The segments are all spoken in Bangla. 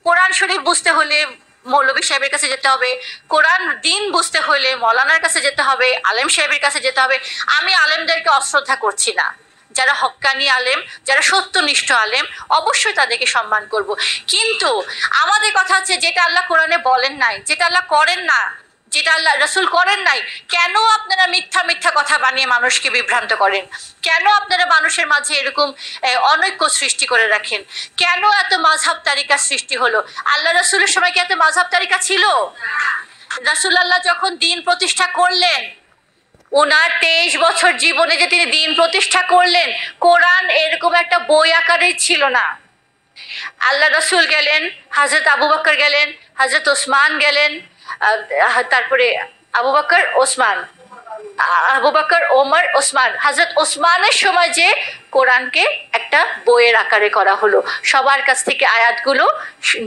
কোরআন শরীফ বুঝতে হলে মৌলভী সাহেবের কাছে যেতে হবে, কোরআন দিন বুঝতে হলে মৌলানার কাছে যেতে হবে, আলেম সাহেবের কাছে যেতে হবে। আমি আলেমদেরকে অশ্রদ্ধা করছি না, যারা হক্কানি আলেম, যারা সত্যনিষ্ঠ আলেম, অবশ্যই তাদেরকে সম্মান করব। কিন্তু আমাদের কথা হচ্ছে যেটা আল্লাহ কোরআনে বলেন নাই, যেটা আল্লাহ করেন না, যেটা আল্লাহ রাসূল করেন নাই, কেন আপনারা মিথ্যা মিথ্যা কথা বানিয়ে মানুষকে বিভ্রান্ত করেন? কেন আপনারা মানুষের মাঝে এরকম অনৈক্য সৃষ্টি করে রাখেন? কেন এত মাযহাব তারিকা সৃষ্টি হলো? আল্লাহ রাসূলের সময় কি এত মাযহাব তারিকা ছিল? রাসূলুল্লাহ যখন দিন প্রতিষ্ঠা করলেন, ওনার 23 বছর জীবনে যে তিনি দিন প্রতিষ্ঠা করলেন, কোরআন এরকম একটা বই আকারেই ছিল না। আল্লাহ রাসূল গেলেন, হযরত আবু বকর গেলেন, হযরত ওসমান গেলেন, তারপরে আবু বকর ওসমান, আবু বকর ওমর ওসমান, হযরত ওসমানের সময় যে কোরআনকে একটা বইয়ের আকারে করা হলো, সবার কাছ থেকে আয়াতগুলো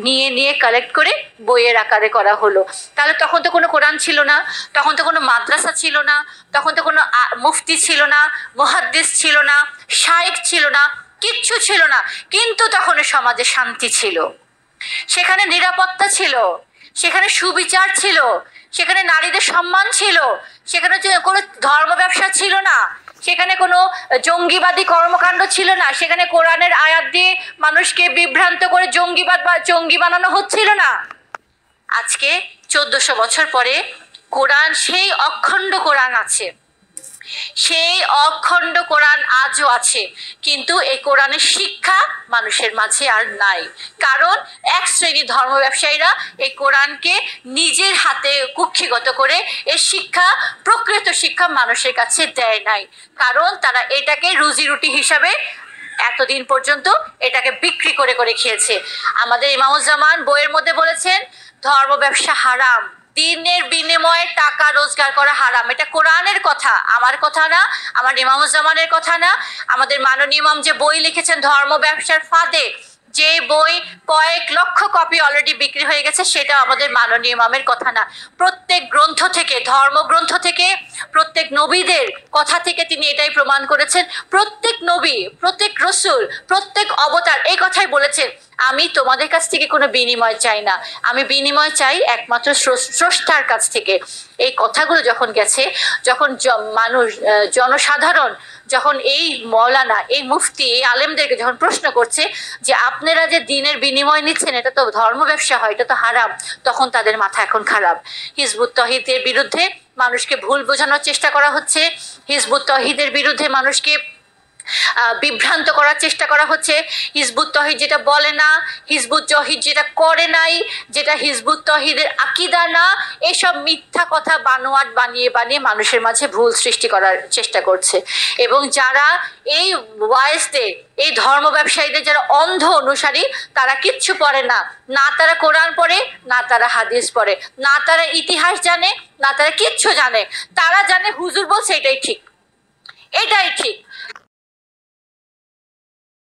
নিয়ে নিয়ে কালেক্ট করে বইয়ের আকারে করা হলো। তাহলে তখন তো কোনো কোরআন ছিল না, তখন তো কোনো মাদ্রাসা ছিল না, তখন তো কোনো মুফতি ছিল না, মুহাদ্দিস ছিল না, শাইখ ছিল না, কিচ্ছু ছিল না। কিন্তু তখন সমাজে শান্তি ছিল, সেখানে নিরাপত্তা ছিল, সেখানে সুবিচার ছিল, সেখানে নারীদের সম্মান ছিল, সেখানে কোনো ধর্ম ব্যবসা ছিল না, সেখানে কোনো জঙ্গিবাদী কর্মকাণ্ড ছিল না, সেখানে কোরআনের আয়াত দিয়ে মানুষকে বিভ্রান্ত করে জঙ্গিবাদ বা জঙ্গি বানানো হচ্ছিল না। আজকে 1400 বছর পরে কোরআন, সেই অখণ্ড কোরআন আছে, সেই অখণ্ড কোরআন আজও আছে, কিন্তু এই কোরআনের শিক্ষা মানুষের মাঝে আর নাই। কারণ এক শ্রেণী ধর্ম ব্যবসায়ীরা এই কোরআনকে নিজের হাতে কুক্ষিগত করে এই শিক্ষা, প্রকৃত শিক্ষা মানুষের কাছে দেয় নাই। কারণ তারা এটাকে রুজি রুটি হিসাবে এতদিন পর্যন্ত এটাকে বিক্রি করে করে খেয়েছে। আমাদের ইমামুজ্জামান বইয়ের মধ্যে বলেছেন ধর্ম ব্যবসা হারাম, দিনের বিনিময়ে টাকা রোজগার করা হারাম। এটা কোরআনের কথা, আমার কথা না, আমার ইমামুজ্জামানের কথা না। আমাদের মাননীয় ইমাম যে বই লিখেছেন ধর্ম ব্যবসার ফাঁদে, যে বই কয়েক লক্ষ কপি অলরেডি বিক্রি হয়ে গেছে, সেটা আমাদের মাননীয় ইমামের কথা না। প্রত্যেক গ্রন্থ থেকে, ধর্মগ্রন্থ থেকে, প্রত্যেক নবীদের কথা থেকে তিনি এটাই প্রমাণ করেছেন। প্রত্যেক নবী, প্রত্যেক রসুল, প্রত্যেক অবতার এই কথাই বলেছেন, আমি তোমাদের কাছ থেকে কোনো বিনিময় চাই না, আমি বিনিময় চাই একমাত্র স্রষ্টার কাছ থেকে। এই কথাগুলো যখন গেছে, যখন মানুষ, জনসাধারণ যখন এই মৌলানা, এই মুফতি, এই আলেমদেরকে যখন প্রশ্ন করছে যে আপনারা যে দিনের বিনিময় নিচ্ছেন, এটা তো ধর্ম ব্যবসা হয়, এটা তো হারাম, তখন তাদের মাথা এখন খারাপ। হিজবুত তৌহিদের বিরুদ্ধে মানুষকে ভুল বোঝানোর চেষ্টা করা হচ্ছে, হিজবুত তৌহিদের বিরুদ্ধে মানুষকে বিভ্রান্ত করার চেষ্টা করা হচ্ছে। হিজবুত তৌহিদ যেটা বলে না, হিজবুত তৌহিদ যেটা করে নাই, যেটা হিজবুত তৌহিদের আকীদা না, এসব মিথ্যা কথা বানোয়াট বানিয়ে বানিয়ে মানুষের মাঝে ভুল সৃষ্টি করার চেষ্টা করছে। এবং যারা এই ওয়াইজদের, এই ধর্ম ব্যবসায়ীদের যারা অন্ধ অনুসারী, তারা কিচ্ছু পড়ে না, না তারা কোরআন পড়ে, না তারা হাদিস পড়ে, না তারা ইতিহাস জানে, না তারা কিচ্ছু জানে। তারা জানে হুজুর বলছে এটাই ঠিক, এটাই ঠিক।